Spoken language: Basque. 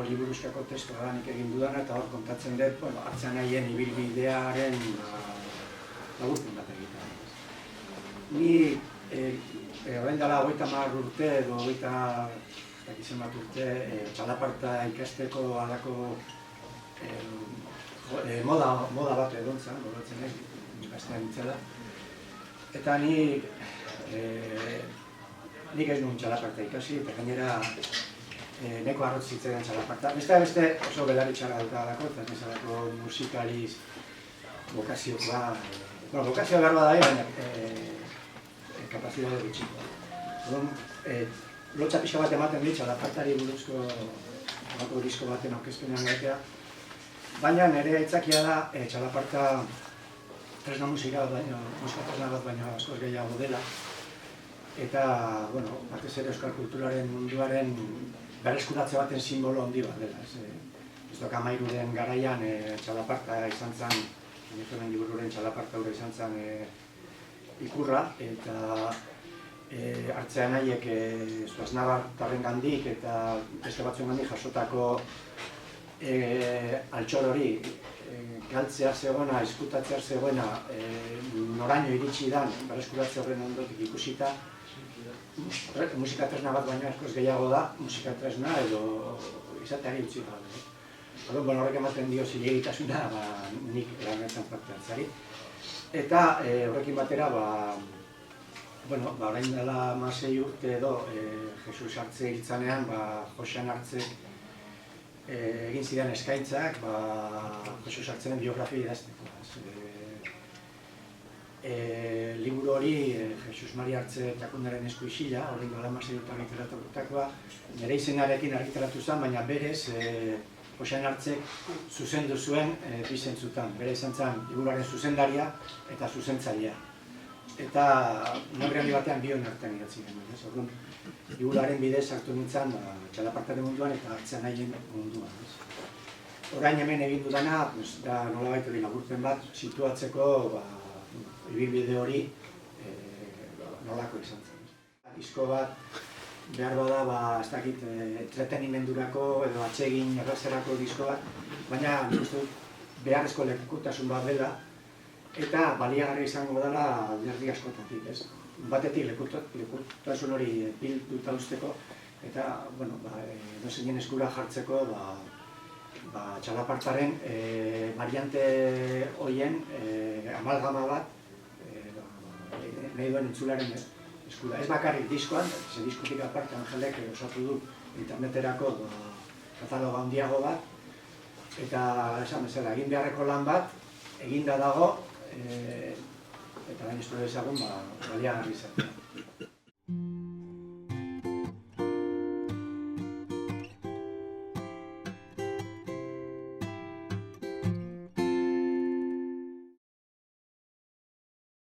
liburuskako testua da nik egin dudana, eta hor kontatzen dut, Artzanaien ibilbidearen laburpen bat egiten. Ni orain dela 30 urte edo 30 bat urte txalaparta ikasteko halako moda bat egon zen, gogoratzen ez, ikastean nintzela. Eta nik ez nuen txalaparta ikasi, eta gainera neko arrotz zitzaidan txalaparta. Beste oso belarri txarra daukalako, eta ez nezalako musikaliz bokazioa. Bokazioa behar bada baina kapazidade gutxiko. Lotxa pixka bat ematen dit, txalapartari buruzko disko baten aurkezpenean gaitea. Baina nire aitzakia da txalaparta tresna musika bat baino askoz gehiago dela. Eta, batez ere euskal kulturaren munduaren berreskuratze baten simbolo handi bat dela. Ez doka Amairuren garaian txalaparta izan zen, Enezonen libururen txalaparta hura izan zen ikurra, eta Artzanaiek Aznabartarren gandik eta beste batzuen gandik jasotako altxor hori galtzear zegoena, izkutatzear zegoena noraino iritsi dan berreskuratze horren ondotik ikusita, musika tresna bat baino askoz gehiago da, musika tresna edo izateari utzi gabe. Horrek ematen dio zilegitasuna nik eranetan parte hartzeari. Eta horrekin batera, orain dela 16 urte edo Jesus Artze hiltzanean, Josean Artzek egin zidan eskaintzak Jesus Artzeren biografia idazteko. Liburu hori Jesus Mari Artze Takundaren esku isila, horrein dela 16 urte argitaratutakoa, nire izenarekin argitaratu zen, baina berez Josean Artzek zuzendu zuen bi zentzutan. Bere izan zen liburuaren zuzendaria eta zuzentzailea. Eta neurri handi batean bion artean idatzi genuen. Orduan, liburuaren bidez hartu nintzen txalapartaren munduan eta Artzanaien munduan. Orain hemen egin dudana, da nolabait hori laburpen bat, situatzeko ibilbide hori nolako izan zen. Disko bat behar bada, ez dakit, entretenimendurako edo atsegin errazerako disko bat, baina uste dut beharrezko lekukutasun bat dela eta baliagarri izango dela alderdi askotatik, ez? Batetik lekukutasun hori bilduta usteko eta, edozeinen eskura jartzeko txalapartaren variante horien amalgama bat nahi duen entzularen eskura. Ez bakarrik diskoan, ze diskotik aparte Angelek osatu du interneterako kataloga handiago bat, eta esan bezala, egin beharreko lan bat, eginda dago, eta gain ez du ezagun baliagarri izatea.